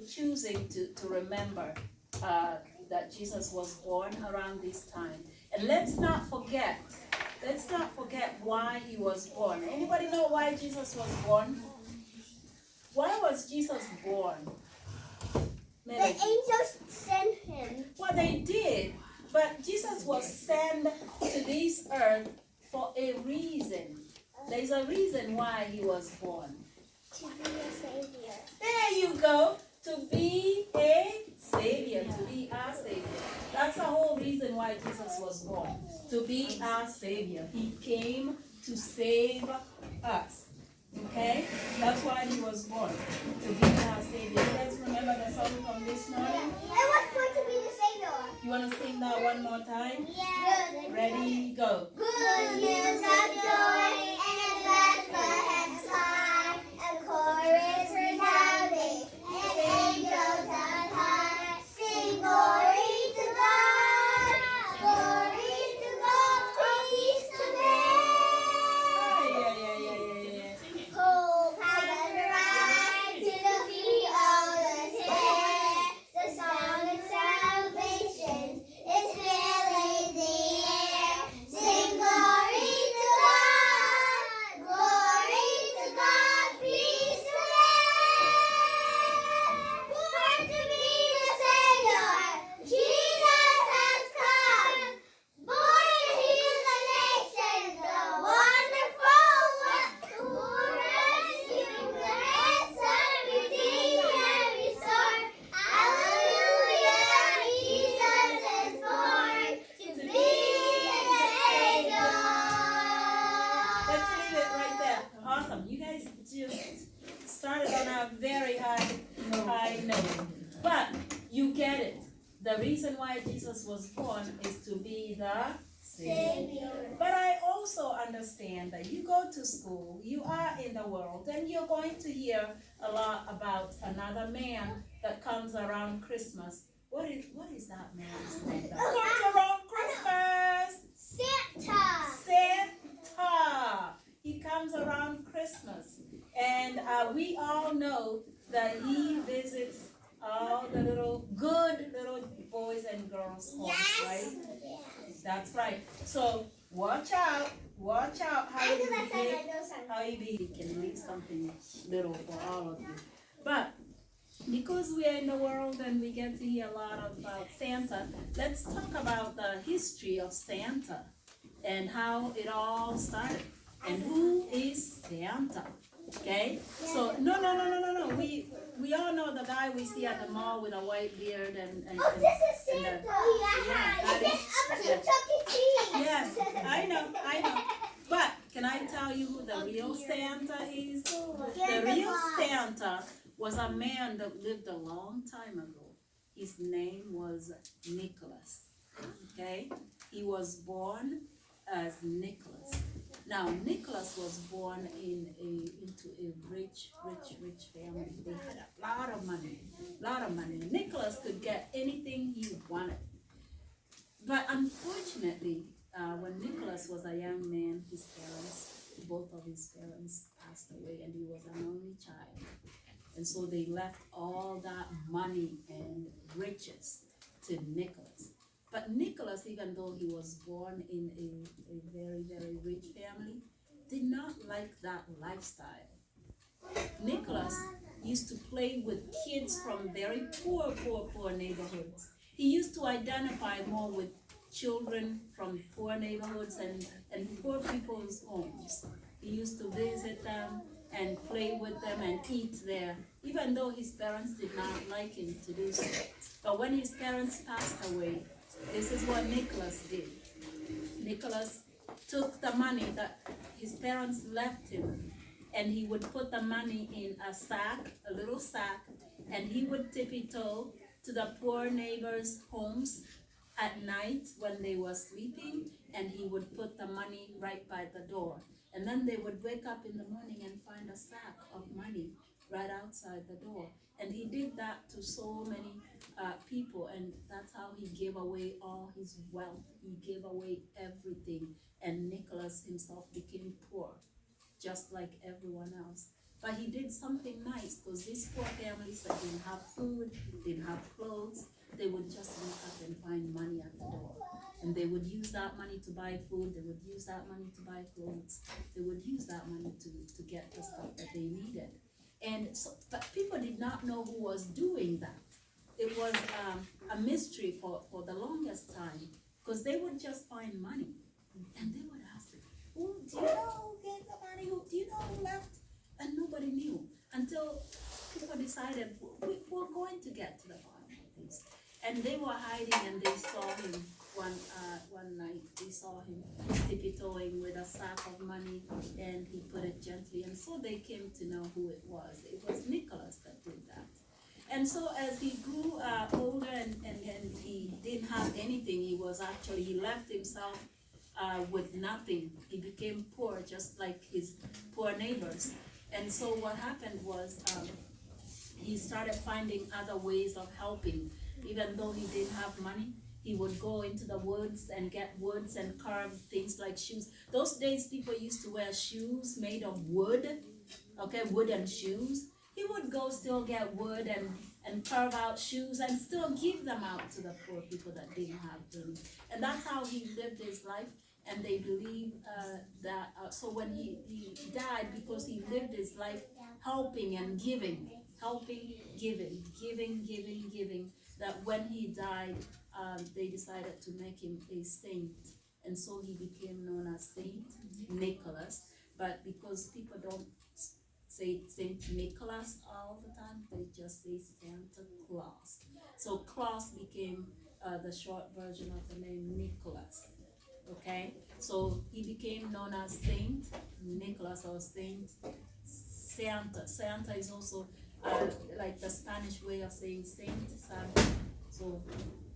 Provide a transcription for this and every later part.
choosing to remember that Jesus was born around this time. And let's not forget why he was born. Anybody know why Jesus was born? Why was Jesus born? The angels sent him. Well, they did, but Jesus was sent to this earth for a reason. There's a reason why he was born. To be a savior. There you go. To be a savior, to be our savior. That's the whole reason why Jesus was born. To be our savior. He came to save us. Okay? That's why he was born. To be our savior. You guys remember the song from this morning? I was born to be the savior. You want to sing that one more time? Yeah. Ready, go. Good news of joy and Bethlehem's high, a chorus resounding, and angels on high sing glory to God, peace to men. Yeah. Hope has arrived to defeat all the sin. The song of salvation is filling the air. Sing glory to God, peace to men. Born to be the Savior, Jesus has come. Born to heal the nations, the wonderful one who rescued the ransom, redeemed and restored. Hallelujah, Jesus is born to be the Savior. Let's leave it right there. Awesome. You guys just started on a very high note. But you get it. The reason why Jesus was born is to be the Savior. But I also understand that you go to school, you are in the world, and you're going to hear a lot about another man that comes around Christmas. What is that man's name that comes around Christmas? Santa. He comes around Christmas. And we all know that he visits all the good little boys and girls' homes, right? That's right. So watch out how you behave. He can leave something little for all of you. But because we are in the world and we get to hear a lot about Santa, let's talk about the history of Santa and how it all started. And who is Santa? Okay? So no. We all know the guy we see at the mall with a white beard and This is Santa. Yes, I know. But can I tell you who the real Santa is? The real Santa was a man that lived a long time ago. His name was Nicholas. Okay? He was born as Nicholas. Now, Nicholas was born into a rich family. They had a lot of money. Nicholas could get anything he wanted. But unfortunately, when Nicholas was a young man, both of his parents passed away, and he was an only child. And so they left all that money and riches to Nicholas. But Nicholas, even though he was born in a very, very rich family, did not like that lifestyle. Nicholas used to play with kids from very poor neighborhoods. He used to identify more with children from poor neighborhoods and poor people's homes. He used to visit them and play with them and eat there, even though his parents did not like him to do so. But when his parents passed away, this is what Nicholas did. Nicholas took the money that his parents left him, and he would put the money in a little sack, and he would tippy-toe to the poor neighbors' homes at night when they were sleeping, and he would put the money right by the door. And then they would wake up in the morning and find a sack of money right outside the door. And he did that to so many people, and that's how he gave away all his wealth. He gave away everything, and Nicholas himself became poor, just like everyone else. But he did something nice, because these poor families that didn't have food, didn't have clothes, they would just wake up and find money at the door. And they would use that money to buy food, they would use that money to buy clothes, they would use that money to get the stuff that they needed. And so, but people did not know who was doing that. It was a mystery for the longest time, because they would just find money. And they would ask them, "Who, do you know who gave the money? Do you know who left?" And nobody knew, until people decided, we're going to get to the bottom of this. And they were hiding, and they saw him one night. They saw him tiptoeing with a sack of money, and he put it gently. And so they came to know who it was. It was Nicholas that did that. And so as he grew older and he didn't have anything, he left himself with nothing. He became poor, just like his poor neighbors. And so what happened was he started finding other ways of helping. Even though he didn't have money, he would go into the woods and get woods and carve things like shoes. Those days people used to wear shoes made of wood, okay, wooden shoes. He would go still get wood and carve out shoes and still give them out to the poor people that didn't have them. And that's how he lived his life. And they believe that, so when he died, because he lived his life helping and giving, giving, that when he died, they decided to make him a saint. And so he became known as Saint Nicholas. But because people don't say Saint Nicholas all the time, they just say Santa Claus. So Claus became the short version of the name Nicholas. Okay, so he became known as Saint Nicholas or Saint Santa. Santa is also like the Spanish way of saying Saint Santa. So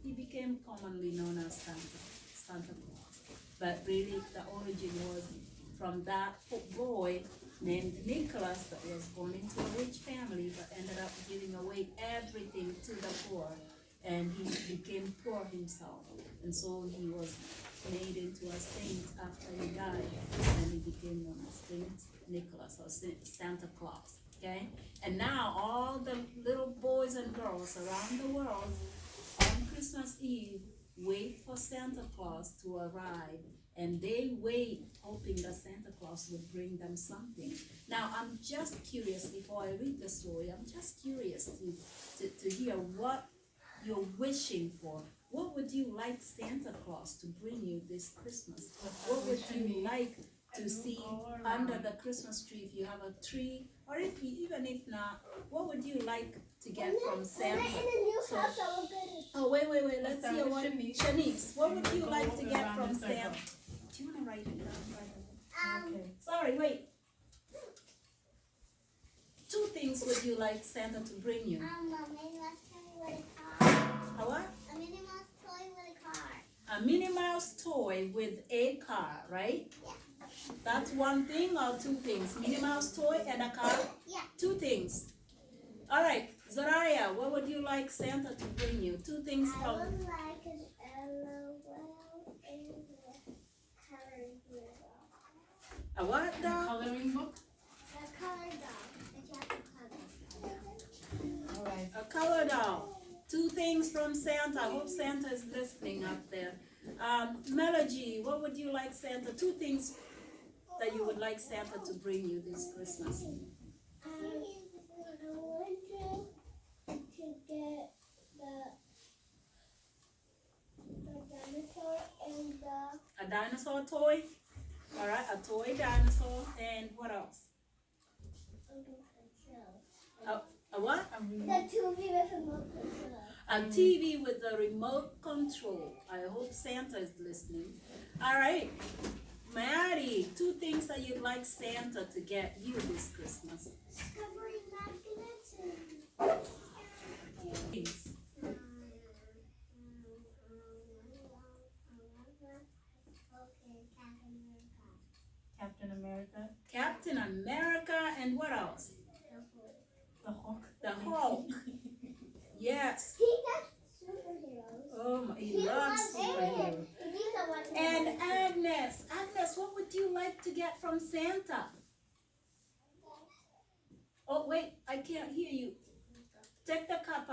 he became commonly known as Santa Claus. But really, the origin was from that boy named Nicholas that was born into a rich family, but ended up giving away everything to the poor, and he became poor himself, and so he was made into a saint after he died, and he became known as Saint Nicholas or Santa Claus. Okay, and now all the little boys and girls around the world on Christmas Eve wait for Santa Claus to arrive, and they wait hoping that Santa Claus would bring them something. Now I'm just curious, before I read the story, I'm just curious to hear what you're wishing for. What would you like Santa Claus to bring you this Christmas? What would you like to see under the Christmas tree if you have a tree? Or even if not, what would you like to get from Santa? Wait, let's see what Shanice, what would you like to get from Santa? Do you want to write it down? Okay. Sorry, wait. 2 things would you like Santa to bring you? A Minnie Mouse toy with a car. A what? A Minnie Mouse toy with a car. A Minnie Mouse toy with a car, right? Yeah. That's 1 thing or 2 things? Minnie Mouse toy and a car? Yeah. 2 things. All right, Zoraia, what would you like Santa to bring you? 2 things I from... would like an LOL and a coloring book. A what doll? Coloring book? A color doll that you have to color. All right. A color doll. 2 things from Santa. I hope Santa is listening up there. Melody, what would you like Santa? 2 things that you would like Santa to bring you this Christmas. I want to get the dinosaur and the... A dinosaur toy? All right, a toy dinosaur. And what else? A what? The TV with remote control. A TV with a remote control. I hope Santa is listening. All right. Maddie, 2 things that you'd like Santa to get you this Christmas. Covering magnets and... Please. Captain America. Captain America, and what else? The Hulk. The Hulk. Yes. He does superheroes. Oh, he loves superheroes. And Agnes, what would you like to get from Santa? I can't hear you. Take the cup